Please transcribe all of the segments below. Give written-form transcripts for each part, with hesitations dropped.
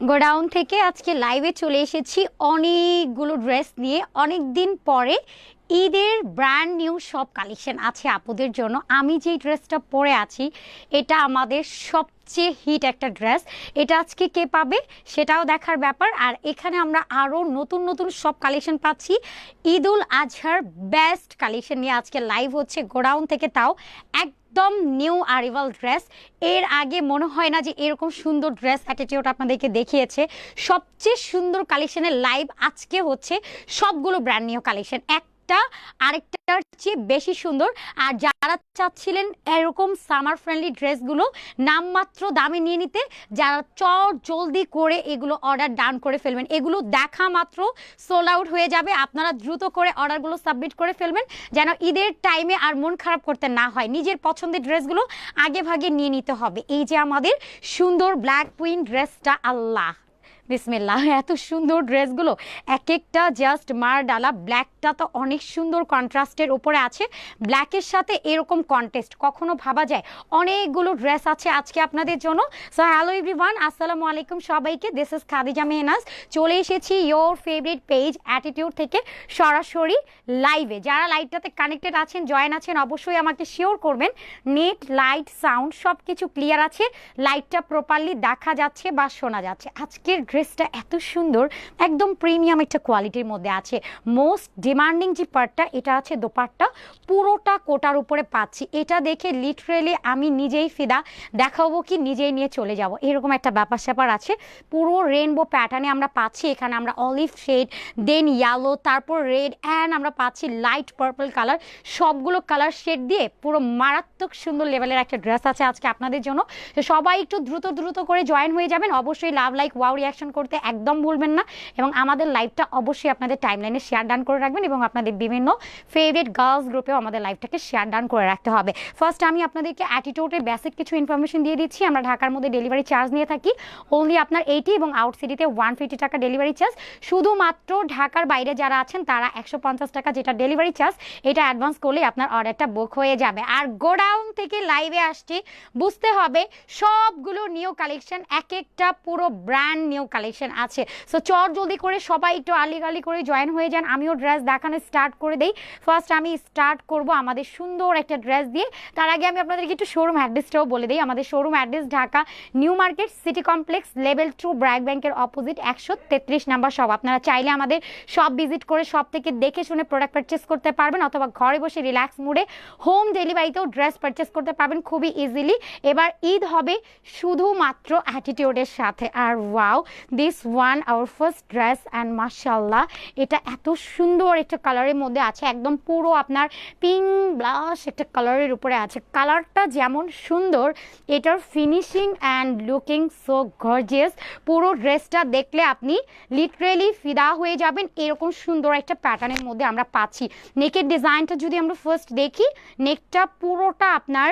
Godown থেকে আজকে লাইভে চলে এসেছি অনেকগুলো ড্রেস নিয়ে। অনেক দিন পরে ঈদের ব্র্যান্ড নিউ সব কালেকশন আছে আপুদের জন্য। আমি যেই ড্রেসটা পরে আছি এটা আমাদের সবচেয়ে হিট একটা ড্রেস। এটা আজকে কে পাবে সেটাও দেখার ব্যাপার। আর এখানে আমরা আরও নতুন নতুন সব কালেকশন পাচ্ছি। ঈদ উল আজহার বেস্ট কালেকশন নিয়ে আজকে লাইভ হচ্ছে গোডাউন থেকে, তাও একদম নিউ আরিভাল ড্রেস। এর আগে মনে হয় না যে এরকম সুন্দর ড্রেস অ্যাটিটিউড আপনাদেরকে দেখিয়েছে। সবচেয়ে সুন্দর কালেকশনের লাইভ আজকে হচ্ছে, সবগুলো ব্র্যান্ড নিউ কালেকশন, একটা আরেকটার চেয়ে বেশি সুন্দর। আর যারা চাচ্ছিলেন এরকম সামার ফ্রেন্ডলি ড্রেসগুলো নামমাত্র দামে নিয়ে নিতে, যারা চট জলদি করে এগুলো অর্ডার ডান করে ফেলবেন, এগুলো দেখা মাত্র সোল্ড আউট হয়ে যাবে। আপনারা দ্রুত করে অর্ডারগুলো সাবমিট করে ফেলবেন যেন ঈদের টাইমে আর মন খারাপ করতে না হয়। নিজের পছন্দের ড্রেসগুলো আগে ভাগে নিয়ে নিতে হবে। এই যে আমাদের সুন্দর ব্ল্যাক কুইন ড্রেসটা, আল্লাহ বিসমিল্লাহ, এত সুন্দর ড্রেসগুলো এক একটা জাস্ট মার ডালা। ব্ল্যাকটা তো অনেক সুন্দর কন্ট্রাস্টের উপরে আছে, ব্ল্যাকের সাথে এরকম কন্টেস্ট কখনো ভাবা যায়। অনেকগুলো ড্রেস আছে আজকে আপনাদের জন্য। সো হ্যালো এভরিওয়ান, আসসালামু আলাইকুম সবাইকে। This is Khadija Mehnaz. চলে এসেছি ইয়োর ফেভারিট পেজ অ্যাটিটিউড থেকে সরাসরি লাইভে। যারা লাইভটাতে কানেক্টেড আছেন, জয়েন আছেন, অবশ্যই আমাকে শিওর করবেন নেট লাইট সাউন্ড সব কিছু ক্লিয়ার আছে, লাইটটা প্রপারলি দেখা যাচ্ছে বা শোনা যাচ্ছে। আজকের ড্রেসটা এত সুন্দর, একদম প্রিমিয়াম একটা কোয়ালিটির মধ্যে আছে। মোস্ট ডিমান্ডিং যে পার্টটা এটা আছে দোপাট্টা, পুরোটা কোটার উপরে পাচ্ছি। এটা দেখে লিটারেলি আমি নিজেই ফিদা, দেখাবো কি নিজেই নিয়ে চলে যাব, এরকম একটা ব্যাপার স্যাপার আছে। পুরো রেনবো প্যাটার্নে আমরা পাচ্ছি। এখানে আমরা অলিভ শেড, দেন ইয়েলো, তারপর রেড, অ্যান্ড আমরা পাচ্ছি লাইট পার্পল কালার। সবগুলো কালার শেড দিয়ে পুরো মারাত্মক সুন্দর লেভেলের একটা ড্রেস আছে আজকে আপনাদের জন্য। তো সবাই একটু দ্রুত দ্রুত করে জয়েন হয়ে যাবেন। অবশ্যই লাভ, লাইক, ওয়াও রিয়াকশন করতে একদম ভুলবেন না। এবং আমাদের লাইভটা অবশ্যই আপনাদের টাইমলাইনে শেয়ার ডান করে রাখবেন, এবং আপনাদের বিভিন্ন ফেভারিট গার্লস গ্রুপেও আমাদের লাইভটাকে শেয়ার ডান করে রাখতে হবে। ফার্স্ট আমি আপনাদেরকে অ্যাটিটিউডের বেসিক কিছু ইনফরমেশন দিয়ে দিচ্ছি। আমরা ঢাকার মধ্যে ডেলিভারি চার্জ নিয়ে থাকি অনলি আপনার 80, এবং আউট সিটিতে 150 টাকা ডেলিভারি চার্জ। শুধুমাত্র ঢাকার বাইরে যারা আছেন তারা 150 টাকা, যেটা ডেলিভারি চার্জ, এটা অ্যাডভান্স করলে আপনার অর্ডারটা বুক হয়ে যাবে। আর গোডাউন থেকে লাইভে আসছি, বুঝতে হবে সবগুলো নিউ কালেকশন, এক একটা পুরো ব্র্যান্ড নিউ কালেকশন আছে। সো চট জলদি করে সবাই একটু আলি করে জয়েন হয়ে যান। আমিও ড্রেস দেখানো স্টার্ট করে দেই। ফার্স্ট আমি স্টার্ট করব আমাদের সুন্দর একটা ড্রেস দিয়ে। তার আগে আমি আপনাদেরকে একটু শোরুম অ্যাড্রেসটাও বলে দিই। আমাদের showroom address Dhaka new market city complex, level 2, BRAC ব্যাংকের অপোজিট, 133 নাম্বার শপ। আপনারা চাইলে আমাদের শপ ভিজিট করে সব থেকে দেখে শুনে প্রোডাক্ট পারচেস করতে পারবেন, অথবা ঘরে বসে রিল্যাক্স মুডে হোম ডেলিভারিতেও ড্রেস পারচেস করতে পারবেন খুবই ইজিলি। এবার ঈদ হবে শুধুমাত্র অ্যাটিটিউডের সাথে। আর wow, this one our first dress, and মাশাআল্লাহ এটা এত সুন্দর একটা কালারের মধ্যে আছে, একদম পুরো আপনার পিঙ্ক ব্লাশ একটা কালারের উপরে আছে। কালারটা যেমন সুন্দর, এটার finishing and looking so gorgeous. পুরো ড্রেসটা দেখলে আপনি লিটারেলি ফিদা হয়ে যাবেন। এরকম সুন্দর একটা প্যাটার্নের মধ্যে আমরা পাচ্ছি। নেকের ডিজাইনটা যদি আমরা ফার্স্ট দেখি, নেকটা পুরোটা আপনার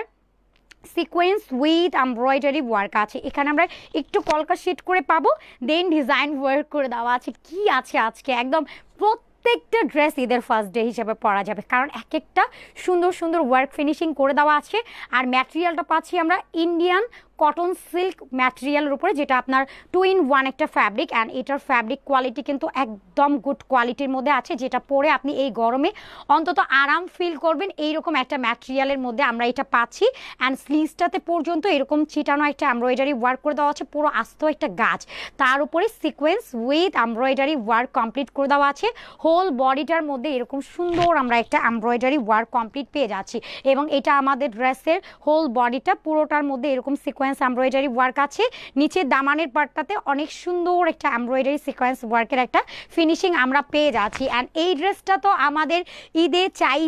সিকোয়েন্স উইথ এমব্রয়ডারি ওয়ার্ক আছে। এখানে আমরা একটু কলকা শিট করে পাবো, দেন ডিজাইন ওয়ার্ক করে দেওয়া আছে। কি আছে আজকে, একদম প্রত্যেকটা ড্রেস ঈদের ফার্স্ট ডে হিসেবে পরা যাবে, কারণ এক একটা সুন্দর সুন্দর ওয়ার্ক ফিনিশিং করে দেওয়া আছে। আর ম্যাটেরিয়ালটা পাচ্ছি আমরা ইন্ডিয়ান কটন সিল্ক ম্যাটেরিয়ালের উপরে, যেটা আপনার 2 in 1 একটা ফ্যাব্রিক। অ্যান্ড এটার ফ্যাব্রিক কোয়ালিটি কিন্তু একদম গুড কোয়ালিটির মধ্যে আছে, যেটা পরে আপনি এই গরমে অন্তত আরাম ফিল করবেন। এইরকম একটা ম্যাটেরিয়ালের মধ্যে আমরা এটা পাচ্ছি। অ্যান্ড স্লিভসটাতে পর্যন্ত এরকম ছিটানো একটা এমব্রয়ডারি ওয়ার্ক করে দেওয়া আছে, পুরো আস্ত একটা গাছ। তার উপরে sequence with embroidery work complete করে দেওয়া আছে। হোল বডিটার মধ্যে এরকম সুন্দর আমরা একটা এমব্রয়ডারি ওয়ার্ক কমপ্লিট পেয়ে যাচ্ছি। এবং এটা আমাদের ড্রেসের হোল বডিটা পুরোটার মধ্যে এরকম সিকোয়েন্স এমব্রয়ডারি ওয়ার্ক আছে। নিচে দামানের পার্টটাতে অনেক সুন্দর একটা এমব্রয়ডারি সিকোয়েন্স ওয়ার্কের একটা ফিনিশিং আমরা পেয়ে যাচ্ছি। অ্যান্ড এই ড্রেসটা তো আমাদের ঈদে চাই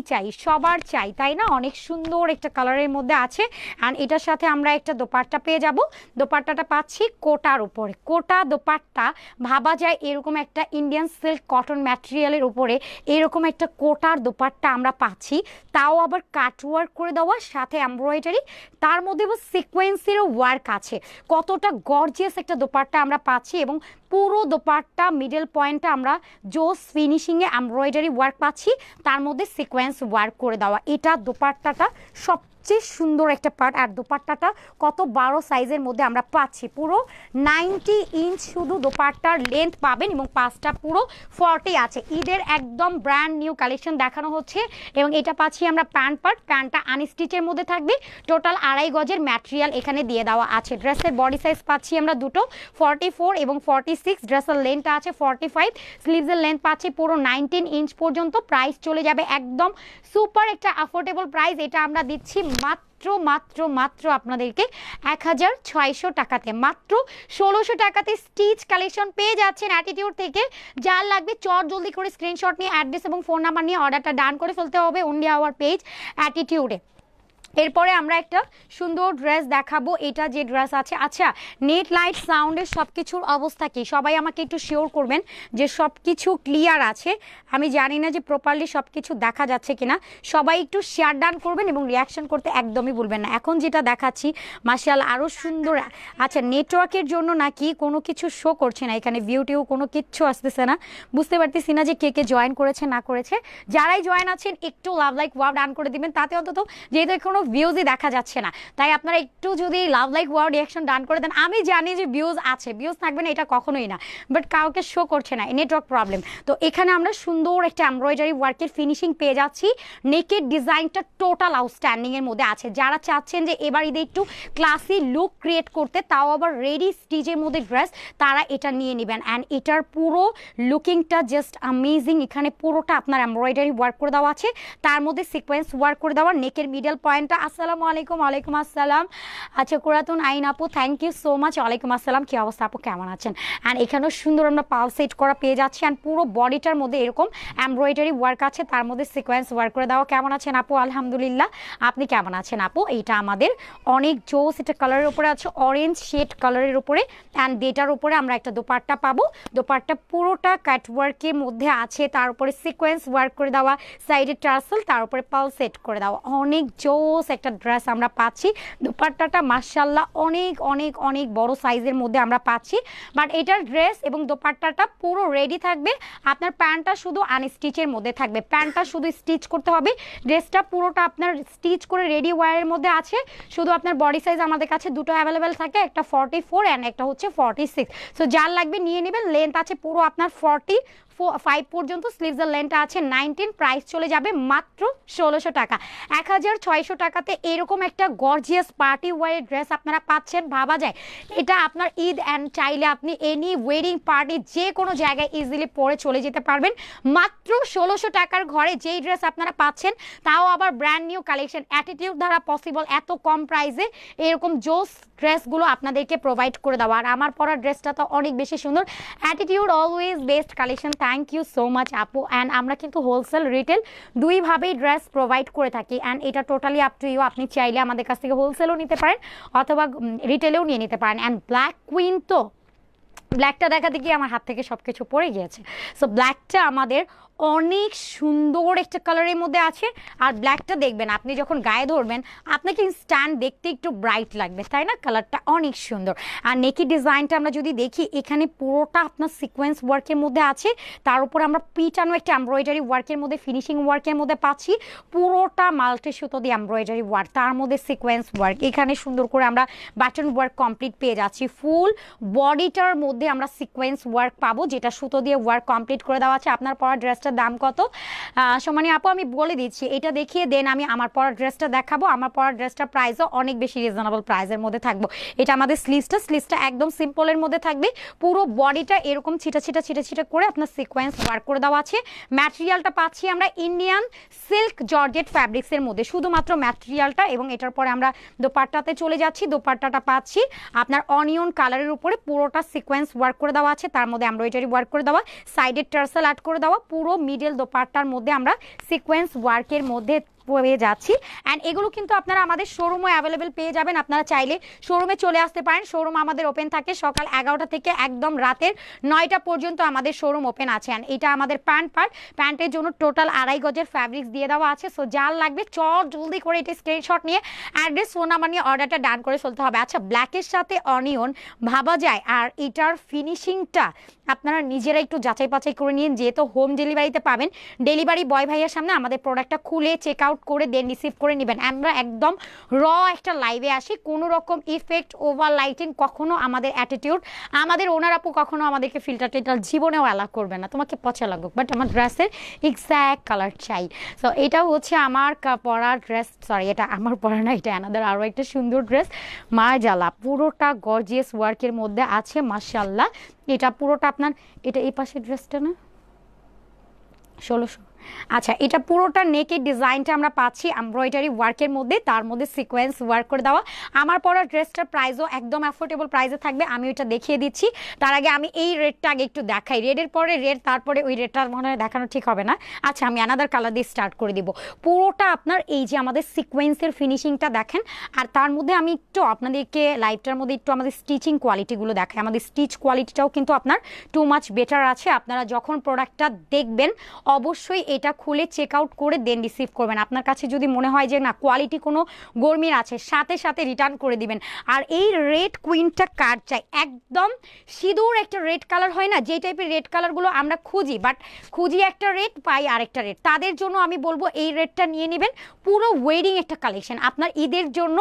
সবার চাই, তাই না? অনেক সুন্দর একটা কালারের মধ্যে আছে। অ্যান্ড এটার সাথে আমরা একটা দোপাট্টা পেয়ে যাব। দোপাট্টাটা পাচ্ছি কোটার উপরে। কোটা দোপাট্টা ভাবা যায় এরকম একটা ইন্ডিয়ান সিল্ক কটন ম্যাটেরিয়ালের উপরে এরকম একটা কোটার দোপাট্টা আমরা পাচ্ছি, তাও আবার কাট ওয়ার্ক করে দেওয়া, সাথে এমব্রয়ডারি, তার মধ্যে সিকোয়েন্সেরও ওয়ার্ক আছে। কতটা গর্জিয়াস একটা দোপাট্টা আমরা পাচ্ছি। এবং পুরো দোপাট্টা মিডল পয়েন্টটা আমরা জোস ফিনিশিংয়ে এমব্রয়ডারি ওয়ার্ক পাচ্ছি, তার মধ্যে সিকোয়েন্স ওয়ার্ক করে দেওয়া। এটা দোপাট্টাটা সব সবচেয়ে সুন্দর একটা পার্ট। আর দোপাট্টাটা কত 12 সাইজের মধ্যে আমরা পাচ্ছি, পুরো 90 ইঞ্চ শুধু দোপাট্টার লেন্থ পাবেন এবং পাঁচটা পুরো 40 আছে। ঈদের একদম ব্র্যান্ড নিউ কালেকশন দেখানো হচ্ছে এবং এটা পাচ্ছি আমরা প্যান্ট পার্ট, প্যান্টটা আনস্টিচের মধ্যে থাকবে, টোটাল 2.5 গজের ম্যাটেরিয়াল এখানে দিয়ে দেওয়া আছে। ড্রেসের বডি সাইজ পাচ্ছি আমরা দুটো 44 এবং 46, ড্রেসের লেন্থটা আছে 45, স্লিভসের লেন্থ পাচ্ছি পুরো 19 ইঞ্চ পর্যন্ত। প্রাইস চলে যাবে একদম সুপার একটা অ্যাফোর্ডেবল প্রাইস, এটা আমরা দিচ্ছি মাত্র মাত্র মাত্র আপনাদেরকে 1600 টাকাতে, মাত্র 1600 টাকাতে স্টিচ কালেকশন পেয়ে যাচ্ছেন অ্যাটিটিউড থেকে। যার লাগবে চট জলদি করে স্ক্রিনশট নিয়ে অ্যাড্রেস এবং ফোন নাম্বার নিয়ে অর্ডারটা ডান করে ফেলতে হবে অনলি আওয়ার পেজ অ্যাটিটিউডে। এরপরে আমরা একটা সুন্দর ড্রেস দেখাবো, এটা যে ড্রেস আছে। আচ্ছা, নেট লাইট সাউন্ডের সব কিছুর অবস্থা কি সবাই আমাকে একটু শিওর করবেন যে সব কিছু ক্লিয়ার আছে। আমি জানি না যে প্রপারলি সব কিছু দেখা যাচ্ছে কিনা, সবাই একটু শেয়ার ডান করবেন এবং রিয়াকশন করতে একদমই ভুলবেন না। এখন যেটা দেখাচ্ছি মাশাআল্লাহ আরও সুন্দর। আচ্ছা, নেটওয়ার্কের জন্য নাকি কোনো কিছু শো করছে না এখানে, ভিউটিও কোনো কিচ্ছু আসতেছে না, বুঝতে পারতেছি না যে কে কে জয়েন করেছে না করেছে। যারাই জয়েন আছেন একটু লাভ লাইক ওয়াও ডান করে দিবেন, তাতে অন্তত যেহেতু কোনো ভিউজই দেখা যাচ্ছে না, তাই আপনারা একটু যদি লাভ লাইক ওয়াও রিয়াকশন ডান করে দেন। আমি জানি যে ভিউজ আছে, ভিউজ থাকবে না এটা কখনোই না, বাট কাউকে শো করছে না, নেটওয়ার্ক প্রবলেম। তো এখানে আমরা সুন্দর একটা এমব্রয়ডারি ওয়ার্কের ফিনিশিং পেয়ে যাচ্ছি। নেকের ডিজাইনটা টোটাল আউটস্ট্যান্ডিং এর মধ্যে আছে। যারা চাচ্ছেন যে এবার ঈদে একটু ক্লাসি লুক ক্রিয়েট করতে, তাও আবার রেডি স্টিচের মধ্যে ড্রেস, তারা এটা নিয়ে নেবেন। অ্যান্ড এটার পুরো লুকিংটা জাস্ট আমেজিং। এখানে পুরোটা আপনার এমব্রয়ডারি ওয়ার্ক করে দেওয়া আছে, তার মধ্যে সিকোয়েন্স ওয়ার্ক করে দেওয়া। নেকের মিডল পয়েন্টটা, আসসালামু আলাইকুম। ওয়ালাইকুম আসসালাম। আচ্ছা, কুরাতুন আইন আপু থ্যাংক ইউ সো মাচ। ওয়ালাইকুম আসসালাম, কি অবস্থা আপু, কেমন আছেন? অ্যান্ড এখানেও সুন্দর আমরা পাল সেট করা পেয়ে যাচ্ছি। অ্যান্ড পুরো বডিটার মধ্যে এরকম এমব্রয়ডারি ওয়ার্ক আছে, তার মধ্যে সিকোয়েন্স ওয়ার্ক করে দেওয়া। কেমন আছেন আপু? আলহামদুলিল্লাহ, আপনি কেমন আছেন আপু? এইটা আমাদের অনেক জোস, এটা কালারের উপরে আছে, অরেঞ্জ শেড কালারের উপরে। অ্যান্ড এটার উপরে আমরা একটা দোপাট্টা পাবো, দোপাট্টা পুরোটা কাট ওয়ার্কের মধ্যে আছে, তার উপরে সিকোয়েন্স ওয়ার্ক করে দেওয়া, সাইডে টার্সেল, তার উপরে পাল সেট করে দেওয়া। অনেক জোস একটা ড্রেস আমরা পাচ্ছি। দোপাট্টাটা মাশাআল্লাহ অনেক অনেক অনেক বড় সাইজের মধ্যে আমরা পাচ্ছি। বাট এটার ড্রেস এবং দোপাট্টাটা পুরো রেডি থাকবে, আপনার প্যান্টটা শুধু আনস্টিচের মধ্যে থাকবে, প্যান্টটা শুধু স্টিচ করতে হবে। ড্রেসটা পুরোটা আপনার স্টিচ করে রেডি ওয়্যারের মধ্যে আছে। শুধু আপনার বডি সাইজ আমাদের কাছে দুটো অ্যাভেলেবেল থাকে, একটা 44 অ্যান্ড একটা হচ্ছে 46। সো যার লাগবে নিয়ে নেবেন। লেন্থ আছে পুরো আপনার 45 পর্যন্ত, স্লিভসের লেন্থটা আছে 19। প্রাইস চলে যাবে মাত্র 1600 টাকা। 1600 টাকাতে এরকম একটা গর্জিয়াস পার্টি ওয়্যার ড্রেস আপনারা পাচ্ছেন। ভাবা যায় এটা আপনার ঈদ অ্যান্ড চাইলে আপনি এনি ওয়েডিং পার্টি যে কোনো জায়গায় ইজিলি পরে চলে যেতে পারবেন। মাত্র 1600 টাকার ঘরে যেই ড্রেস আপনারা পাচ্ছেন, তাও আবার ব্র্যান্ড নিউ কালেকশন, অ্যাটিটিউড দ্বারা পসিবল এত কম প্রাইসে এরকম জোস ড্রেসগুলো আপনাদেরকে প্রোভাইড করে দেওয়া। আর আমার পরা ড্রেসটা তো অনেক বেশি সুন্দর। Attitude always best collection, thank you so much আপু। অ্যান্ড আমরা কিন্তু হোলসেল রিটেল দুইভাবেই ড্রেস প্রোভাইড করে থাকি। অ্যান্ড এটা টোটালি আপ টু ইউ, আপনি চাইলে আমাদের কাছ থেকে হোলসেলও নিতে পারেন অথবা রিটেলেও নিয়ে নিতে পারেন। অ্যান্ড ব্ল্যাক কুইন, তো ব্ল্যাকটা দেখাতে গিয়ে আমার হাত থেকে সব কিছু পড়ে গিয়েছে। সো ব্ল্যাকটা আমাদের অনেক সুন্দর একটা কালারের মধ্যে আছে। আর ব্ল্যাকটা দেখবেন আপনি যখন গায়ে ধরবেন আপনাকে ইনস্ট্যান্ট দেখতে একটু ব্রাইট লাগবে, তাই না? কালারটা অনেক সুন্দর। আর নেকি ডিজাইনটা আমরা যদি দেখি, এখানে পুরোটা আপনার সিকোয়েন্স ওয়ার্কের মধ্যে আছে, তার উপর আমরা পিটানো একটা এমব্রয়ডারি ওয়ার্কের মধ্যে, ফিনিশিং ওয়ার্কের মধ্যে পাচ্ছি। পুরোটা মাল্টি সুতো দিয়ে এমব্রয়ডারি ওয়ার্ক, তার মধ্যে সিকোয়েন্স ওয়ার্ক, এখানে সুন্দর করে আমরা বাটন ওয়ার্ক কমপ্লিট পেয়ে যাচ্ছি। ফুল বডিটার মধ্যে আমরা সিকোয়েন্স ওয়ার্ক পাবো, যেটা সুতো দিয়ে ওয়ার্ক কমপ্লিট করে দেওয়া আছে। আপনার পরা ড্রেসটা দাম কত সমানি আপু আমি বলে দিচ্ছি, এটা দেখিয়ে দেন আমি আমার পরা ড্রেসটা দেখাবো। আমার পরা ড্রেসটার প্রাইসও অনেক বেশি রিজনেবল প্রাইসের মধ্যে থাকবো। এটা আমাদের স্লিভসটা একদম সিম্পলের মধ্যে থাকবে, পুরো বডিটা এরকম ছিটা ছিটা ছিটা ছিটা করে আপনার সিকোয়েন্স ওয়ার্ক করে দেওয়া আছে। ম্যাটেরিয়ালটা পাচ্ছি আমরা ইন্ডিয়ান সিল্ক জর্জেট ফ্যাব্রিক্সের মধ্যে, শুধুমাত্র ম্যাটেরিয়ালটা। এবং এটার পরে আমরা দোপাট্টাতে চলে যাচ্ছি। দোপাট্টাটা পাচ্ছি আপনার অনিয়ন কালারের উপরে, পুরোটা সিকোয়েন্স ওয়ার্ক করে দেওয়া আছে, তার মধ্যে এমব্রয়ডারি ওয়ার্ক করে দেওয়া, সাইডের টার্সেল অ্যাড করে দেওয়া, পুরো মিডল দোপাট্টার মধ্যে আমরা সিকোয়েন্স ওয়ার্কের মধ্যে পেয়ে যাচ্ছি। অ্যান্ড এগুলো কিন্তু আপনারা আমাদের শোরুমে অ্যাভেলেবেল পেয়ে যাবেন। আপনারা চাইলে শোরুমে চলে আসতে পারেন। শোরুম আমাদের ওপেন থাকে সকাল 11টা থেকে একদম রাতের 9টা পর্যন্ত আমাদের শোরুম ওপেন আছে। অ্যান্ড এটা আমাদের প্যান্ট পার্ট, প্যান্টের জন্য টোটাল 2.5 গজের ফ্যাব্রিক্স দিয়ে দেওয়া আছে। সো যার লাগবে চট জলদি করে এটা স্ক্রিনশট নিয়ে অ্যাড্রেস ফোন নাম্বার নিয়ে অর্ডারটা ডান করে ফেলতে হবে। আচ্ছা, ব্ল্যাকের সাথে অনিয়ন ভাবা যায়। আর এটার ফিনিশিংটা আপনারা নিজেরা একটু যাচাই বাছাই করে নিন, যেহেতু হোম ডেলিভারিতে পাবেন। ডেলিভারি বয় ভাইয়ের সামনে আমাদের প্রোডাক্টটা খুলে চেক আউট আউট করে দেন রিসিভ করে নেবেন। আমরা একদম র একটা লাইভে আসি, কোনো রকম ইফেক্ট ওভার লাইটিং কখনো আমাদের অ্যাটিটিউড, আমাদের ওনার আপু কখনো আমাদেরকে ফিল্টার টিল্টার জীবনেও অ্যালাউ করবে না, তোমাকে পচা লাগুক বাট আমার ড্রেসের এক্স্যাক্ট কালার চাই। সো এটাও হচ্ছে আমার পরা ড্রেস, সরি এটা আমার পরা না, এটা অ্যানাদার আরও একটা সুন্দর ড্রেস। মাশাআল্লাহ পুরোটা গর্জিয়াস ওয়ার্কের মধ্যে আছে মাশাআল্লাহ। এটা পুরোটা আপনার, এটা এই পাশের ড্রেসটা না 1600, আচ্ছা এটা পুরোটা নেকের ডিজাইনটা আমরা পাচ্ছি এমব্রয়ডারি ওয়ার্কের মধ্যে, তার মধ্যে সিকোয়েন্স ওয়ার্ক করে দেওয়া। আমার পরা ড্রেসটার প্রাইসও একদম অ্যাফোর্ডেবল প্রাইসে থাকবে, আমি ওইটা দেখিয়ে দিচ্ছি। তার আগে আমি এই রেডটা আগে একটু দেখাই, রেডের পরে রেড, তারপরে ওই রেডটা মনে হয় দেখানো ঠিক হবে না। আচ্ছা আমি অ্যানাদার কালার দিয়ে স্টার্ট করে দিব। পুরোটা আপনার এই যে আমাদের সিকোয়েন্সের ফিনিশিংটা দেখেন, আর তার মধ্যে আমি একটু আপনাদেরকে লাইভটার মধ্যে একটু আমাদের স্টিচিং কোয়ালিটিগুলো দেখাই। আমাদের স্টিচ কোয়ালিটিটাও কিন্তু আপনার টু মাচ বেটার আছে। আপনারা যখন প্রোডাক্টটা দেখবেন অবশ্যই এটা খুলে চেক আউট করে দেন রিসিভ করবেন। আপনার কাছে যদি মনে হয় যে না কোয়ালিটি কোনো গরমির আছে, সাথে সাথে রিটার্ন করে দিবেন। আর এই রেড কুইনটা কার চাই, একদম সিঁদুর একটা রেড কালার হয় না, যে টাইপের রেড কালারগুলো আমরা খুঁজি, বাট খুঁজি একটা রেড পাই আরেকটা রেড, তাদের জন্য আমি বলবো এই রেডটা নিয়ে নেবেন। পুরো ওয়েডিং একটা কালেকশন আপনার ঈদের জন্য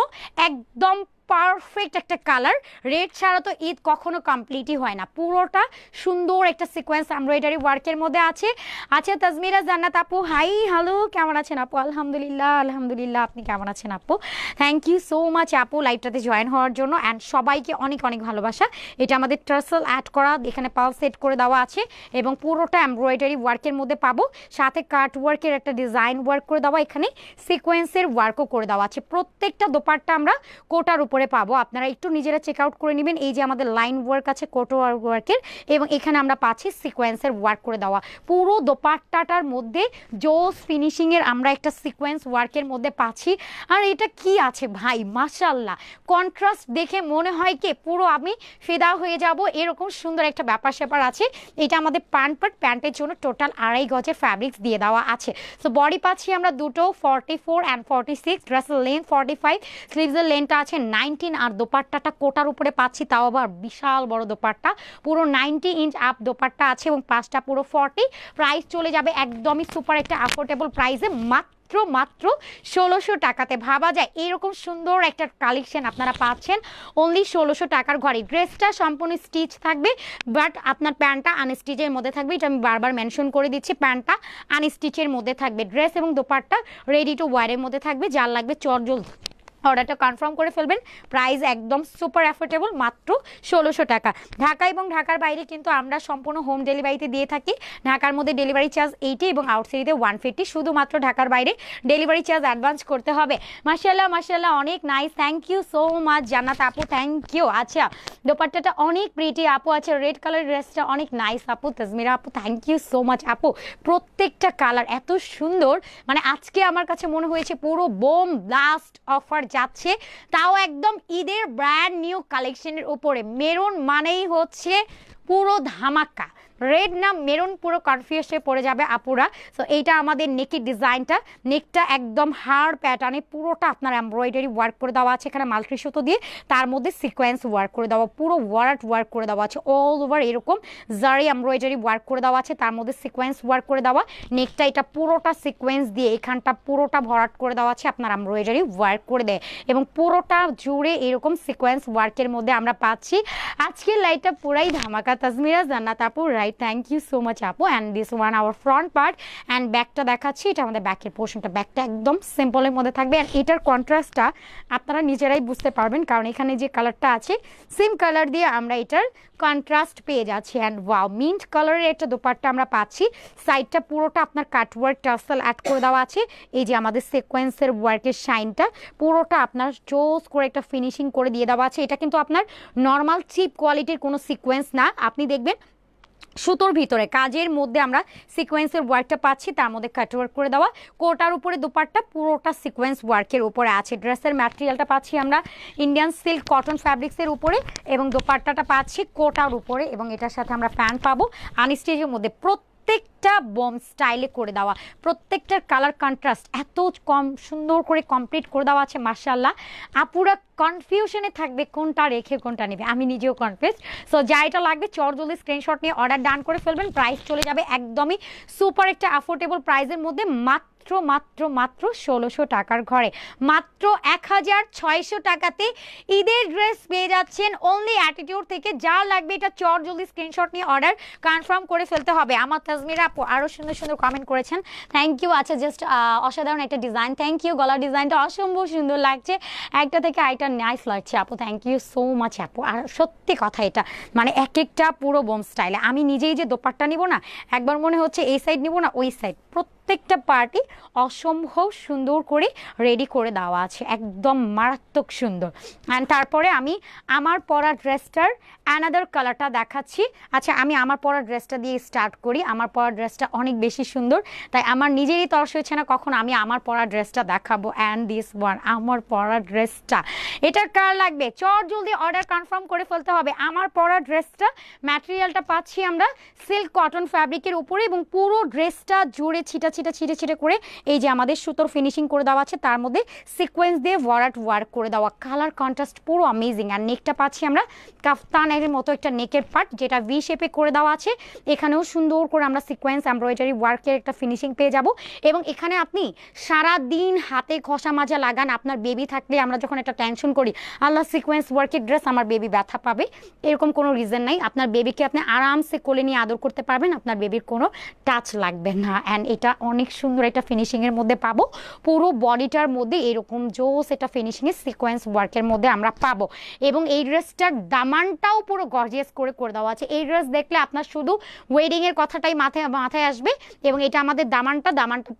একদম পারফেক্ট একটা কালার। রেড ছাড়া তো ঈদ কখনো কমপ্লিটই হয় না। পুরোটা সুন্দর একটা সিকোয়েন্স এমব্রয়ডারি ওয়ার্কের মধ্যে আছে। আচ্ছা তাজমিরা জান্নাত আপু, হাই হ্যালো, কেমন আছেন আপু? আলহামদুলিল্লাহ আলহামদুলিল্লাহ, আপনি কেমন আছেন আপু? থ্যাংক ইউ সো মাচ আপু লাইভটাতে জয়েন হওয়ার জন্য, অ্যান্ড সবাইকে অনেক অনেক ভালোবাসা। এটা আমাদের টার্সেল অ্যাড করা, এখানে পাল সেট করে দেওয়া আছে এবং পুরোটা এমব্রয়ডারি ওয়ার্কের মধ্যে পাবো, সাথে কাট ওয়ার্কের একটা ডিজাইন ওয়ার্ক করে দেওয়া, এখানে সিকোয়েন্সের ওয়ার্কও করে দেওয়া আছে। প্রত্যেকটা দোপাট্টা আমরা কোটার উপরে পাবো, আপনারা একটু নিজেরা চেক আউট করে নেবেন। এই যে আমাদের লাইন ওয়ার্ক আছে কোটো ওয়ার্কের, এবং এখানে আমরা পাচ্ছি সিকোয়েন্সের ওয়ার্ক করে দেওয়া। পুরো দোপাট্টাটার মধ্যে জোস ফিনিশিংয়ের আমরা একটা সিকোয়েন্স ওয়ার্কের মধ্যে পাচ্ছি। আর এটা কি আছে ভাই মাশাআল্লাহ, কন্ট্রাস্ট দেখে মনে হয় কি পুরো আমি ফিদা হয়ে যাব, এরকম সুন্দর একটা ব্যাপার স্যাপার আছে। এটা আমাদের প্যান্টের জন্য টোটাল 2.5 গজের ফ্যাব্রিক্স দিয়ে দেওয়া আছে। সো বডি পাচ্ছি আমরা দুটো 44 অ্যান্ড 46, ড্রেসের লেন্থ 45, স্লিভসের লেন্থটা আছে 19, আর দোপাট্টাটা কোটার উপরে পাচ্ছি, তাও আবার বিশাল বড় দোপাট্টা, পুরো 90 ইঞ্চ আপ দোপাট্টা আছে এবং পাঁচটা পুরো 40। প্রাইস চলে যাবে একদমই সুপার একটা অ্যাফোর্ডেবল প্রাইসে, মাত্র 1600 টাকাতে। ভাবা যায় এরকম সুন্দর একটা কালেকশন আপনারা পাচ্ছেন অনলি 1600 টাকার ঘরে। ড্রেসটা সম্পূর্ণ স্টিচ থাকবে, বাট আপনার প্যান্টটা আনস্টিচের মধ্যে থাকবে, এটা আমি বারবার মেনশন করে দিচ্ছি, প্যান্টটা আনস্টিচের মধ্যে থাকবে। ড্রেস এবং দোপাট্টা রেডি টু ওয়ারের মধ্যে থাকবে। যার লাগবে চটজলদি অর্ডারটা কনফার্ম করে ফেলবেন। প্রাইস একদম সুপার অ্যাফোর্ডেবল, মাত্র 1600 টাকা। ঢাকা এবং ঢাকার বাইরে কিন্তু আমরা সম্পূর্ণ হোম ডেলিভারিতে দিয়ে থাকি। ঢাকার মধ্যে ডেলিভারি চার্জ 80 এবং আউটসাইডে 150, শুধুমাত্র ঢাকার বাইরে ডেলিভারি চার্জ অ্যাডভান্স করতে হবে। মাশাআল্লাহ মাশাআল্লাহ, অনেক nice, thank you so much Jannat আপু, থ্যাংক ইউ। আচ্ছা দোপাট্টাটা অনেক প্রিটি আপু আছে, রেড কালার ড্রেসটা অনেক নাইস আপু। তাজমিরা আপু থ্যাংক ইউ সো মাচ আপু, প্রত্যেকটা কালার এত সুন্দর, মানে আজকে আমার কাছে মনে হয়েছে পুরো বোম ব্লাস্ট অফার যাচ্ছে, তাও একদম ঈদের ব্র্যান্ড নিউ কালেকশনের উপরে। মেরুন মানেই হচ্ছে পুরো ধামাকা, রেড না মেরুন পুরো কনফিউজে পড়ে যাবে আপুরা। সো এইটা আমাদের নেকের ডিজাইনটা, নেকটা একদম হার্ড প্যাটার্নে পুরোটা আপনার এমব্রয়ডারি ওয়ার্ক করে দেওয়া আছে, এখানে মাল্টি সুতো দিয়ে তার মধ্যে সিকোয়েন্স ওয়ার্ক করে দেওয়া, পুরো ওয়ার্ক করে দেওয়া আছে অল ওভার, এরকম জারি এমব্রয়ডারি ওয়ার্ক করে দেওয়া আছে, তার মধ্যে সিকোয়েন্স ওয়ার্ক করে দেওয়া। নেকটা এটা পুরোটা সিকোয়েন্স দিয়ে এখানটা পুরোটা ভরাট করে দেওয়া আছে, আপনার এমব্রয়ডারি ওয়ার্ক করে দেয় এবং পুরোটা জুড়ে এরকম সিকোয়েন্স ওয়ার্কের মধ্যে আমরা পাচ্ছি। আজকের লাইটটা পুরাই ধামাকা। তাজমিরা জান্নাত আপু, right, thank you so much আপু। And this one our front part, and ব্যাকটা দেখাচ্ছি, এটা আমাদের ব্যাকের পোর্শনটা। ব্যাকটা একদম সিম্পলের মধ্যে থাকবে, অ্যান্ড এটার কন্ট্রাস্টটা আপনারা নিজেরাই বুঝতে পারবেন, কারণ এখানে যে কালারটা আছে সেম কালার দিয়ে আমরা এটার কন্ট্রাস্ট পেয়ে যাচ্ছি। অ্যান্ড ওয়াও, মিন্ট কালারের একটা দোপাট্টা আমরা পাচ্ছি, সাইডটা পুরোটা আপনার কাটওয়ার্ক টার্সেল অ্যাড করে দেওয়া আছে। এই যে আমাদের সিকোয়েন্সের ওয়ার্কের শাইনটা পুরোটা আপনার জোস করে একটা ফিনিশিং করে দিয়ে দেওয়া আছে। এটা কিন্তু আপনার নর্মাল চিপ কোয়ালিটির কোনো সিকোয়েন্স না, আপনি দেখবেন সুতোর ভিতরে কাজের মধ্যে আমরা সিকোয়েন্সের ওয়ার্কটা পাচ্ছি, তার মধ্যে কাটওয়ার্ক করে দেওয়া। কোটার উপরে দোপাট্টা পুরোটা সিকোয়েন্স ওয়ার্কের উপরে আছে। ড্রেসের ম্যাটেরিয়ালটা পাচ্ছি আমরা ইন্ডিয়ান সিল্ক কটন ফ্যাব্রিক্সের উপরে, এবং দোপাট্টাটা পাচ্ছি কোটার উপরে, এবং এটার সাথে আমরা প্যান্ট পাবো আনস্টিচের মধ্যে। প্রত্যেকটা বম স্টাইলে করে দেওয়া, প্রত্যেকটার কালার কন্ট্রাস্ট এত সুন্দর করে কমপ্লিট করে দেওয়া আছে মাশাআল্লাহ। আপুরা কনফিউশনে থাকবে কোনটা রেখে কোনটা নেবে, আমি নিজেও কনফিউজ। সো যা এটা লাগবে জলদি স্ক্রিনশট নিয়ে অর্ডার ডান করে ফেলবেন। প্রাইস চলে যাবে একদমই সুপার একটা অ্যাফোর্ডেবল প্রাইসের মধ্যে, মাত্র মাত্র মাত্র মাত্র 1600 টাকার ঘরে, মাত্র 1600 টাকাতে ঈদের ড্রেস পেয়ে যাচ্ছেন অনলি অ্যাটিটিউড থেকে। যা লাগবে এটা চট জলদি স্ক্রিনশট নিয়ে অর্ডার কনফার্ম করে ফেলতে হবে। আমার তাজমিরা আপু আরও সুন্দর সুন্দর কমেন্ট করেছেন, থ্যাংক ইউ। আচ্ছা জাস্ট অসাধারণ একটা ডিজাইন, থ্যাংক ইউ। গলার ডিজাইনটা অসম্ভব সুন্দর লাগছে, একটা থেকে আইটা নাইস লাগছে আপু, থ্যাংক ইউ সো মাচ আপু। আর সত্যি কথা এটা মানে এক একটা পুরো বোম স্টাইলে। আমি নিজেই যে দোপাট্টা নিব না, একবার মনে হচ্ছে এই সাইড নিব না ওই সাইড, প্রত্যেকটা পার্টি অসম্ভব সুন্দর করে রেডি করে দেওয়া আছে, একদম মারাত্মক সুন্দর। অ্যান্ড তারপরে আমি আমার পরা ড্রেসটার অ্যানাদার কালারটা দেখাচ্ছি। আচ্ছা আমি আমার পরা ড্রেসটা দিয়ে স্টার্ট করি। আমার পরা ড্রেসটা অনেক বেশি সুন্দর, তাই আমার নিজেরই তর্স হয়েছে না কখন আমি আমার পরা ড্রেসটা দেখাবো। অ্যান্ড দিস ওয়ান আমার পরা ড্রেসটা, এটার কার লাগবে চট জলদি অর্ডার কনফার্ম করে ফেলতে হবে। আমার পরা ড্রেসটা ম্যাটেরিয়ালটা পাচ্ছি আমরা সিল্ক কটন ফ্যাব্রিকের উপরে, এবং পুরো ড্রেসটা জুড়ে ছিটা ছিটা ছিটে ছিটে করে এই যে আমাদের সুতোর ফিনিশিং করে দেওয়া আছে, তার মধ্যে সিকোয়েন্স দিয়ে ভরাট ওয়ার্ক করে দেওয়া, কালার কন্ট্রাস্ট পুরো অ্যামেজিং। আর নেকটা পাচ্ছি আমরা কাফতানের মতো একটা নেকের পার্ট, যেটা ভি শেপে করে দেওয়া আছে। এখানেও সুন্দর করে আমরা সিকোয়েন্স এমব্রয়ডারি ওয়ার্কের একটা ফিনিশিং পেয়ে যাব। এবং এখানে আপনি সারা দিন হাতে ঘষা মাজা লাগান, আপনার বেবি থাকলে আমরা যখন একটা টেনশন করি আল্লাহ সিকোয়েন্স ওয়ার্কের ড্রেস আমার বেবি ব্যথা পাবে, এরকম কোনো রিজন নাই। আপনার বেবিকে আপনি আরামসে কোলে নিয়ে আদর করতে পারবেন, আপনার বেবির কোনো টাচ লাগবে না। অ্যান্ড এটা অনেক সুন্দর একটা ফিনিশিংয়ের মধ্যে পাবো, পুরো বডিটার মধ্যে এরকম জোস এটা ফিনিশিংয়ের সিকোয়েন্স ওয়ার্কের মধ্যে আমরা পাবো। এবং এই ড্রেসটার দামানটাও পুরো গর্জিয়াস করে করে দেওয়া আছে। এই ড্রেস দেখলে আপনার শুধু ওয়েডিংয়ের কথাটাই মাথায় আসবে। এবং এটা আমাদের দামানটা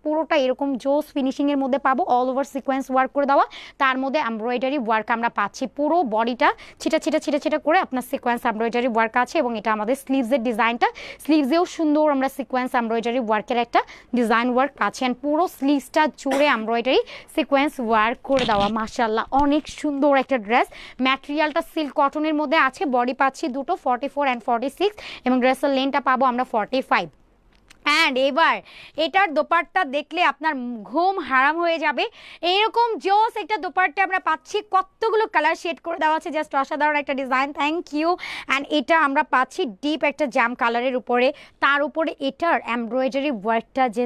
পুরোটা এরকম জোস ফিনিশিংয়ের মধ্যে পাবো, অল ওভার সিকোয়েন্স ওয়ার্ক করে দেওয়া, তার মধ্যে এমব্রয়ডারি ওয়ার্ক আমরা পাচ্ছি। পুরো বডিটা ছিটা ছিটা ছিটা ছিটা করে আপনার সিকোয়েন্স এমব্রয়ডারি ওয়ার্ক আছে। এবং এটা আমাদের স্লিভসের ডিজাইনটা, স্লিভসেও সুন্দর আমরা সিকোয়েন্স এমব্রয়ডারি ওয়ার্কের একটা ডিজাইন ওয়ার্ক পাচ্ছেন, পুরো স্লিভসটা জুড়ে এমব্রয়ডারি সিকোয়েন্স ওয়ার্ক করে দেওয়া। মাশাআল্লাহ অনেক সুন্দর একটা ড্রেস, ম্যাটেরিয়ালটা সিল্ক কটনের মধ্যে আছে। বডি পাচ্ছি দুটো 44 অ্যান্ড 46, এবং ড্রেসের লেন্থটা পাবো আমরা 45। অ্যান্ড এবার এটার দোপাট্টা দেখলে আপনার ঘুম হারাম হয়ে যাবে, এইরকম জোস একটা দোপাট্টা আমরা পাচ্ছি, কতগুলো কালার শেড করে দেওয়া আছে, জাস্ট অসাধারণ একটা ডিজাইন, থ্যাংক ইউ। অ্যান্ড এটা আমরা পাচ্ছি ডিপ একটা জাম কালারের উপরে, তার উপরে এটার এমব্রয়ডারি ওয়ার্কটা যে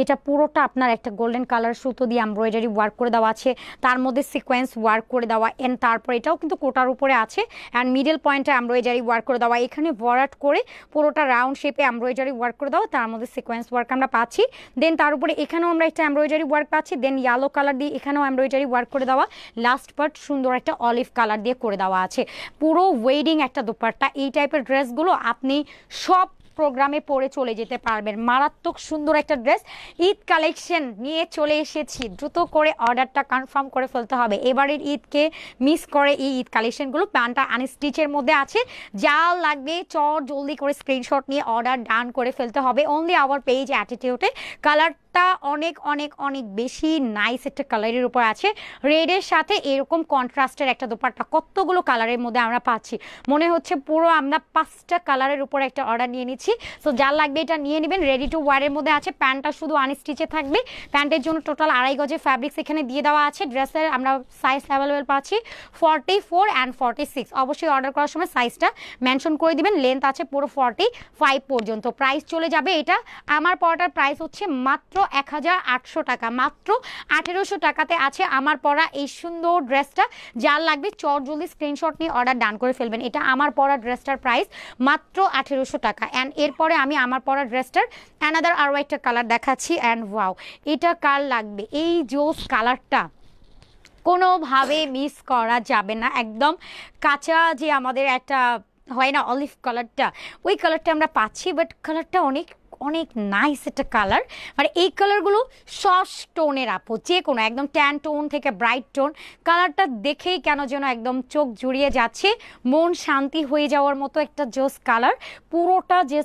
এটা পুরোটা আপনার একটা গোল্ডেন কালার সুতো দিয়ে এমব্রয়ডারি ওয়ার্ক করে দেওয়া আছে, তার মধ্যে সিকোয়েন্স ওয়ার্ক করে দেওয়া। অ্যান্ড তারপর এটাও কিন্তু কোটার উপরে আছে, অ্যান্ড মিডল পয়েন্টে এমব্রয়ডারি ওয়ার্ক করে দেওয়া, এখানে ভরাট করে পুরোটা রাউন্ড শেপে এমব্রয়ডারি ওয়ার্ক করে দেওয়া, তার মধ্যে সিকোয়েন্স ওয়ার্ক আমরা পাচ্ছি। দেন তার উপরে এখানেও আমরা একটা এমব্রয়ডারি ওয়ার্ক পাচ্ছি, দেন ইয়েলো কালার দিয়ে এখানেও এমব্রয়ডারি ওয়ার্ক করে দেওয়া, লাস্ট পার্ট সুন্দর একটা অলিভ কালার দিয়ে করে দেওয়া আছে। পুরো ওয়েডিং একটা দোপাট্টা, এই টাইপের ড্রেসগুলো আপনি সব প্রোগ্রামে পরে চলে যেতে পারবেন, মারাত্মক সুন্দর একটা ড্রেস। ঈদ কালেকশন নিয়ে চলে এসেছি, দ্রুত করে অর্ডারটা কনফার্ম করে ফেলতে হবে। এবারের ঈদকে মিস করে এই ঈদ কালেকশনগুলো, প্যান্টটা আনস্টিচের মধ্যে আছে, যা লাগবে চট জলদি করে স্ক্রিনশট নিয়ে অর্ডার ডান করে ফেলতে হবে অনলি আওয়ার পেজ অ্যাটিটিউডে। কালারটা অনেক অনেক অনেক বেশি নাইস একটা কালারের উপর আছে, রেডের সাথে এরকম কন্ট্রাস্টের একটা দোপাট্টা, কতগুলো কালারের মধ্যে আমরা পাচ্ছি, মনে হচ্ছে পুরো আমরা 5টা কালারের উপর একটা অর্ডার নিয়ে নিচ্ছি। সো যা লাগবে এটা নিয়ে নেবেন, রেডি টু ওয়ারের মধ্যে আছে। প্যান্টটা শুধু আনস্টিচে থাকবে, প্যান্টের জন্য টোটাল 2.5 গজের ফ্যাব্রিক্স এখানে দিয়ে দেওয়া আছে। ড্রেসের আমরা সাইজ অ্যাভেলেবেল পাচ্ছি 44 অ্যান্ড 46, অবশ্যই অর্ডার করার সময় সাইজটা মেনশন করে দিবেন। লেন্থ আছে পুরো 45 পর্যন্ত। প্রাইস চলে যাবে, এটা আমার পরাটার প্রাইস হচ্ছে মাত্র 1800 টাকা, মাত্র 1800 টাকাতে আছে আমার পরা এই সুন্দর ড্রেসটা। যার লাগবে চট জলদি স্ক্রিনশট নিয়ে অর্ডার ডান করে ফেলবেন। এটা আমার পরা ড্রেসটার প্রাইস মাত্র 1800 টাকা। অ্যান্ড এরপরে আমি আমার পরা ড্রেসটার অ্যানাদার আরও একটা কালার দেখাচ্ছি। অ্যান্ড ওয়াও, এটা কার লাগবে, এই জোস কালারটা কোনোভাবে মিস করা যাবে না। একদম কাঁচা যে আমাদের একটা হয় না অলিভ কালারটা, ওই কালারটা আমরা পাচ্ছি, বাট কালারটা অনেক অনেক নাইস একটা কালার। মানে এই কালারগুলো সফট টোনের আপু, যে কোনো একদম ট্যান টোন থেকে ব্রাইট টোন, কালারটা দেখেই কেন যেন একদম চোখ জুড়িয়ে যাচ্ছে, মন শান্তি হয়ে যাওয়ার মতো একটা জোস কালার। পুরোটা যে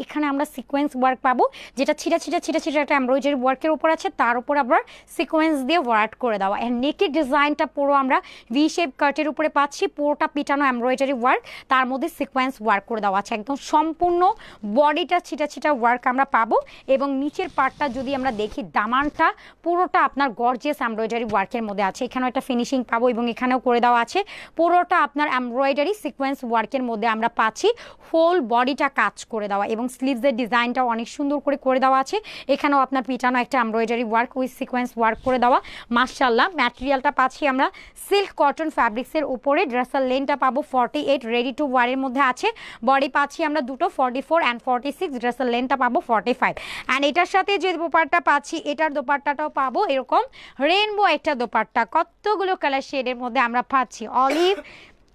এখানে আমরা সিকোয়েন্স ওয়ার্ক পাবো, যেটা ছিটা ছিটা ছিটা ছিটা একটা এমব্রয়ডারি ওয়ার্কের উপর আছে, তার উপর আবার সিকোয়েন্স দিয়ে ওয়ার্ক করে দেওয়া। অ্যান্ড নেকের ডিজাইনটা পুরো আমরা ভি শেপ কাটের উপরে পাচ্ছি, পুরোটা পিটানো এমব্রয়ডারি ওয়ার্ক, তার মধ্যে সিকোয়েন্স ওয়ার্ক করে দেওয়া আছে। একদম সম্পূর্ণ বডিটা ছিটা ছিটা ওয়ার্ক ওয়ার্ক আমরা পাবো এবং নিচের পার্টটা যদি আমরা দেখি দামানটা পুরোটা আপনার গর্জিয়াস এমব্রয়ডারি ওয়ার্কের মধ্যে আছে। এখানেও একটা ফিনিশিং পাবো এবং এখানেও করে দেওয়া আছে পুরোটা আপনার এমব্রয়ডারি সিকোয়েন্স ওয়ার্কের মধ্যে আমরা পাচ্ছি। ফুল বডিটা কাজ করে দেওয়া এবং স্লিভসের ডিজাইনটাও অনেক সুন্দর করে দেওয়া আছে। এখানেও আপনার পিটানো একটা embroidery work with sequence work করে দেওয়া। মাশাআল্লাহ, ম্যাটেরিয়ালটা পাচ্ছি আমরা সিল্ক কটন ফ্যাব্রিক্সের উপরে। ড্রেসের লেন্থটা পাবো 48, রেডি টু ওয়ারের মধ্যে আছে। বডি পাচ্ছি আমরা দুটো 44 অ্যান্ড 46, ড্রেসের লেন্থটা পাবো 45। অ্যান্ড এটার সাথে যে দোপাট্টা পাচ্ছি এটার দোপাট্টাটাও পাবো এরকম রেইনবো একটা দোপাট্টা। কতগুলো কালার শেডের মধ্যে আমরা পাচ্ছি, অলিভ,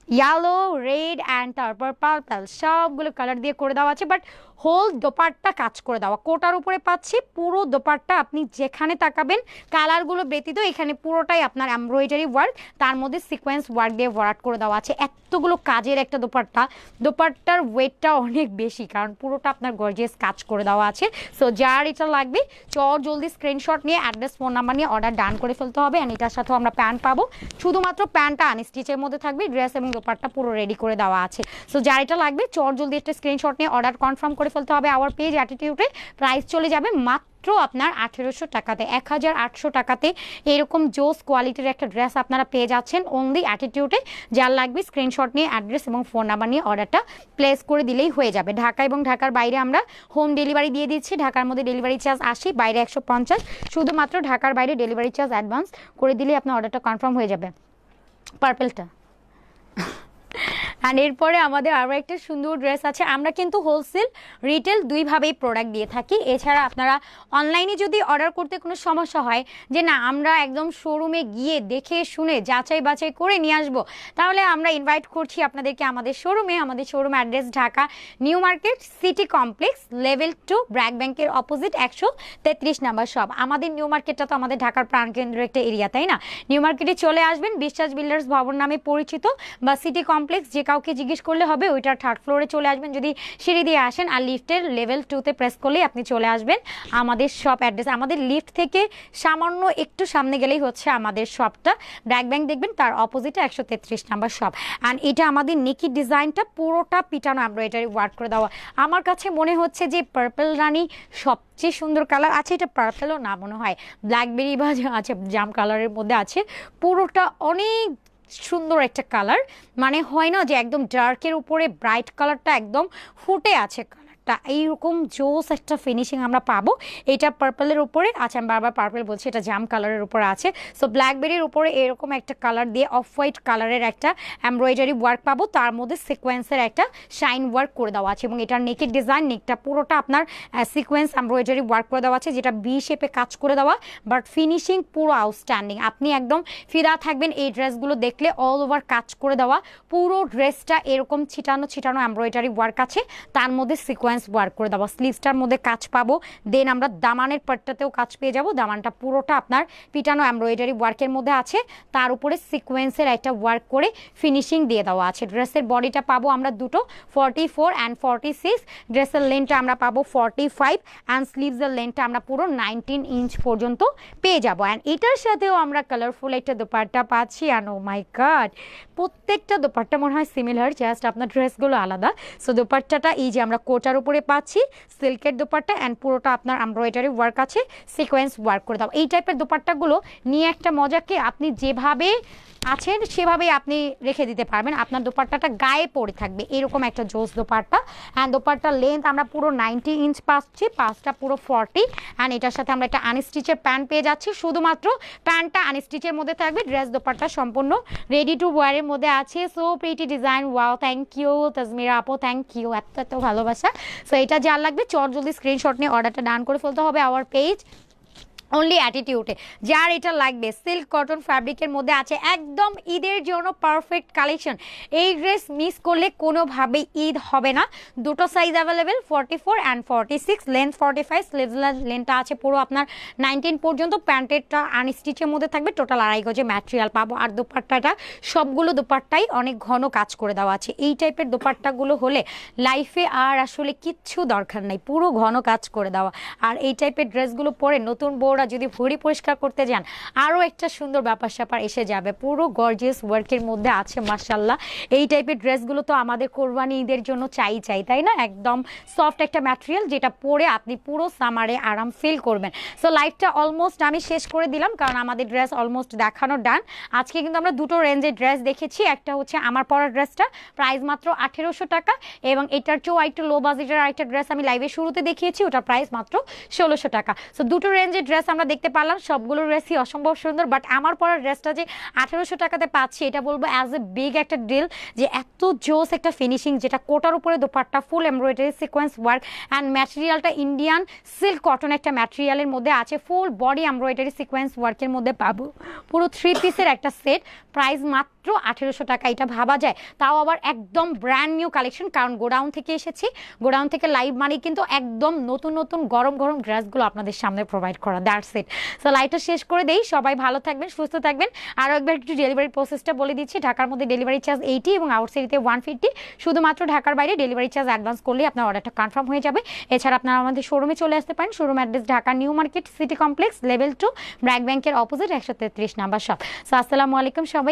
ইয়েলো, রেড অ্যান্ড তারপর পার্পল, সবগুলো কালার দিয়ে করে দেওয়া আছে। বাট হোল দোপাট্টা কাজ করে দেওয়া, কোটার উপরে পাচ্ছি পুরো দোপাট্টা। আপনি যেখানে তাকাবেন কালারগুলো ব্যতীত এখানে পুরোটাই আপনার এমব্রয়ডারি ওয়ার্ক, তার মধ্যে সিকোয়েন্স ওয়ার্ক দিয়ে ভরাট করে দেওয়া আছে। এতগুলো কাজের একটা দোপাট্টা, দোপাট্টার ওয়েটটা অনেক বেশি কারণ পুরোটা আপনার গর্জিয়াস কাজ করে দেওয়া আছে। সো যার এটা লাগবে জলদি স্ক্রিনশট নিয়ে অ্যাড্রেস ফোন নাম্বার নিয়ে অর্ডার ডান করে ফেলতে হবে। অ্যান্ড এটার সাথেও আমরা প্যান্ট পাবো, শুধুমাত্র প্যান্টটা আনস্টিচের মধ্যে থাকবে, ড্রেস এবং দোপাট্টা পুরো রেডি করে দেওয়া আছে। সো যার এটা লাগবে জলদি একটা স্ক্রিনশট নিয়ে অর্ডার কনফার্ম করে ফেলতে হবে। আওয়ার পেজ অ্যাটিটিউডে প্রাইস চলে যাবে মাত্র আপনার 1800 টাকাতে, 1800 টাকাতে এরকম জোস কোয়ালিটির একটা ড্রেস আপনারা পেয়ে যাচ্ছেন অনলি অ্যাটিটিউডে। যার লাগবে স্ক্রিনশট নিয়ে অ্যাড্রেস এবং ফোন নাম্বার নিয়ে অর্ডারটা প্লেস করে দিলেই হয়ে যাবে। ঢাকা এবং ঢাকার বাইরে আমরা হোম ডেলিভারি দিয়ে দিচ্ছি। ঢাকার মধ্যে ডেলিভারি চার্জ 80, বাইরে 150। শুধুমাত্র ঢাকার বাইরে ডেলিভারি চার্জ অ্যাডভান্স করে দিলেই আপনার অর্ডারটা কনফার্ম হয়ে যাবে। পার্পেলটা অ্যান্ড এরপরে আমাদের আরও একটা সুন্দর ড্রেস আছে। আমরা কিন্তু হোলসেল রিটেল দুইভাবেই প্রোডাক্ট দিয়ে থাকি। এছাড়া আপনারা অনলাইনে যদি অর্ডার করতে কোনো সমস্যা হয় যে না আমরা একদম শোরুমে গিয়ে দেখে শুনে যাচাই বাছাই করে নিয়ে আসবো, তাহলে আমরা ইনভাইট করছি আপনাদেরকে আমাদের শোরুমে। আমাদের showroom address Dhaka new market city complex, level 2, BRAC ব্যাংকের অপোজিট 133 নাম্বার শপ। আমাদের নিউ মার্কেটটা তো আমাদের ঢাকার প্রাণকেন্দ্রের একটা এরিয়া, তাই না? নিউ মার্কেটে চলে আসবেন, বিশ্বাস বিল্ডার্স ভবন নামে পরিচিত, বা সিটি কমপ্লেক্স যে কাউকে জিজ্ঞেস করলে হবে, ওইটার 3rd ফ্লোরে চলে আসবেন। যদি সিঁড়ি দিয়ে আসেন আর লিফটের লেভেল 2তে প্রেস করলেই আপনি চলে আসবেন আমাদের শপ অ্যাড্রেস। আমাদের লিফট থেকে সামান্য একটু সামনে গেলেই হচ্ছে আমাদের শপটা, ব্র্যাক ব্যাংক দেখবেন তার অপোজিটে 133 নাম্বার শপ। অ্যান্ড এটা আমাদের নেকি ডিজাইনটা পুরোটা পিটানো এমব্রয়ডারি ওয়ার্ক করে দেওয়া। আমার কাছে মনে হচ্ছে যে পার্পল রানী সবচেয়ে সুন্দর কালার আছে। এটা পার্পলও না, মনে হয় ব্ল্যাকবেরি বা আছে জাম কালারের মধ্যে আছে। পুরোটা অনেক সুন্দর একটা কালার, মানে হয় না যে একদম ডার্কের উপরে ব্রাইট কালারটা একদম ফুটে আছে, এইরকম জোস একটা ফিনিশিং আমরা পাবো। এটা পার্পলের উপরে আছে, আমি বারবার পার্পল বলছি, এটা জাম কালারের উপরে আছে। সো ব্ল্যাকবেরির উপরে এরকম একটা কালার দিয়ে অফ হোয়াইট কালারের একটা এমব্রয়ডারি ওয়ার্ক পাবো, তার মধ্যে সিকোয়েন্সের একটা শাইন ওয়ার্ক করে দেওয়া আছে। এবং এটার নেকের ডিজাইন, নেকটা পুরোটা আপনার সিকোয়েন্স এমব্রয়ডারি ওয়ার্ক করে দেওয়া আছে, যেটা বি শেপে কাজ করে দেওয়া, বাট ফিনিশিং পুরো আউটস্ট্যান্ডিং। আপনি একদম ফিদা থাকবেন এই ড্রেসগুলো দেখলে। অল ওভার কাজ করে দেওয়া পুরো ড্রেসটা এরকম ছিটানো ছিটানো এমব্রয়ডারি ওয়ার্ক আছে, তার মধ্যে সিকোয়েন্স ওয়ার্ক করে দেওয়া। স্লিভসটার মধ্যে কাজ পাবো, দেন আমরা দামানের পাটটাতেও কাজ পেয়ে যাব। দামানটা পুরোটা আপনার পিটানো এমব্রয়ডারি ওয়ার্কের মধ্যে আছে, তার উপরে সিকোয়েন্সের একটা ওয়ার্ক করে ফিনিশিং দিয়ে দেওয়া আছে। ড্রেসের বডিটা পাবো আমরা দুটো 44 অ্যান্ড 46, ড্রেসের লেন্থটা আমরা পাবো 45 অ্যান্ড স্লিভসের লেন্থটা আমরা পুরো 19 ইঞ্চ পর্যন্ত পেয়ে যাবো। অ্যান্ড এটার সাথেও আমরা কালারফুল একটা দোপাট্টা পাচ্ছি। অ্যান্ড ও মাই গড, প্রত্যেকটা দোপাট্টা মনে হয় সিমিলার, জাস্ট আপনার ড্রেসগুলো আলাদা। সো দোপাট্টাটা এই যে আমরা কোটার উপরে পাচ্ছি সিল্কের দোপাট্টা, অ্যান্ড পুরোটা আপনার এমব্রয়ডারি ওয়ার্ক আছে, সিকোয়েন্স ওয়ার্ক করে দাও। এই টাইপের দোপাট্টাগুলো নিয়ে একটা মজাকে আপনি যেভাবে আছেন সেভাবেই আপনি রেখে দিতে পারবেন, আপনার দোপাট্টাটা গায়ে পড়ে থাকবে এরকম একটা জোস দোপাট্টা। অ্যান্ড দোপাট্টার লেন্থ আমরা পুরো 90 ইঞ্চ পাচ্ছি, পাঁচটা পুরো 40। অ্যান্ড এটার সাথে আমরা একটা আনস্টিচের প্যান্ট পেয়ে যাচ্ছি, শুধুমাত্র প্যান্টটা আনস্টিচের মধ্যে থাকবে, ড্রেস দোপাট্টা সম্পূর্ণ রেডি টু ওয়ারের মধ্যে আছে। So pretty design, wow, thank you Tajmira আপু, থ্যাংক ইউ, এত ভালোবাসা। সো এটা যার লাগবে জলদি স্ক্রিনশট নিয়ে অর্ডারটা ডান করে ফেলতে হবে আওয়ার পেজ অনলি অ্যাটিটিউডে। যার এটা লাগবে সিল্ক কটন ফ্যাব্রিকের মধ্যে আছে, একদম ঈদের জন্য পারফেক্ট কালেকশন। এই ড্রেস মিস করলে কোনোভাবেই ঈদ হবে না। দুটো size available, 44 and 46, length 45, sleeves লেন্থটা আছে পুরো আপনার 19 পর্যন্ত। প্যান্টেরটা আনস্টিচের মধ্যে থাকবে, টোটাল 2.5 গজে ম্যাটেরিয়াল পাবো। আর দোপাট্টাটা সবগুলো দোপাট্টাই অনেক ঘন কাজ করে দেওয়া আছে। এই টাইপের দোপাট্টাগুলো হলে লাইফে আর আসলে কিচ্ছু দরকার নাই, পুরো ঘন কাজ করে দেওয়া। আর এই টাইপের ড্রেসগুলো পরে নতুন বউ আগাগোড়া যদি ভরি পরিষ্কার করতে যান আরও একটা সুন্দর ব্যাপার স্যাপার এসে যাবে। পুরো গর্জিয়াস ওয়ার্কের মধ্যে আছে মাশাআল্লাহ। এই টাইপের ড্রেসগুলো তো আমাদের কোরবানি ঈদের জন্য চাই তাই না? একদম সফট একটা ম্যাটেরিয়াল যেটা পরে আপনি পুরো সামারে আরাম ফিল করবেন। সো লাইভটা অলমোস্ট আমি শেষ করে দিলাম, কারণ আমাদের ড্রেস অলমোস্ট দেখানো ডান। আজকে কিন্তু আমরা দুটো রেঞ্জের ড্রেস দেখেছি। একটা হচ্ছে আমার পরা ড্রেসটা, প্রাইস মাত্র 1800 টাকা, এবং এটার চেয়েও একটু লো বাজেটের আরেকটা ড্রেস আমি লাইভের শুরুতে দেখিয়েছি, ওটার প্রাইস মাত্র 1600 টাকা। সো দুটো রেঞ্জের ড্রেস আমরা দেখতে পারলাম, সবগুলো ড্রেসই অসম্ভব সুন্দর। বাট আমার পরা ড্রেসটা যে 1800 টাকাতে পাচ্ছি, এটা বলবো অ্যাজ এ বিগ একটা ডিল, যে এত জোস একটা ফিনিশিং, যেটা কোটার উপরে dupatta full embroidery sequence work, and ম্যাটেরিয়ালটা ইন্ডিয়ান সিল্ক কটন একটা ম্যাটেরিয়ালের মধ্যে আছে, ফুল বডি এমব্রয়ডারি সিকোয়েন্স ওয়ার্কের মধ্যে পাবো। পুরো 3 পিসের একটা সেট, প্রাইস মাত্র 1800 টাকা। এটা ভাবা যায়? তাও আবার একদম ব্র্যান্ড নিউ কালেকশন, কারণ গোডাউন থেকে এসেছি। গোডাউন থেকে লাইভ মানে কিন্তু একদম নতুন নতুন গরম গরম ড্রেসগুলো আপনাদের সামনে প্রোভাইড করা। That's it. সো লাইভটা শেষ করে দেই। সবাই ভালো থাকবেন, সুস্থ থাকবেন। আরও একবার একটু ডেলিভারি প্রসেসটা বলে দিচ্ছি। ঢাকার মধ্যে ডেলিভারি চার্জ 80 এবং আউটসাইডে 150। শুধুমাত্র ঢাকার বাইরে ডেলিভারি চার্জ অ্যাডভান্স করলে আপনার অর্ডারটা কনফার্ম হয়ে যাবে। এছাড়া আপনারা আমাদের শোরুমে চলে আসতে পারেন। Showroom address Dhaka new market city complex, level 2, BRAC ব্যাংকের অপোজিট, 133 নাম্বার শপ। সো আসসালামু আলাইকুম সবাই।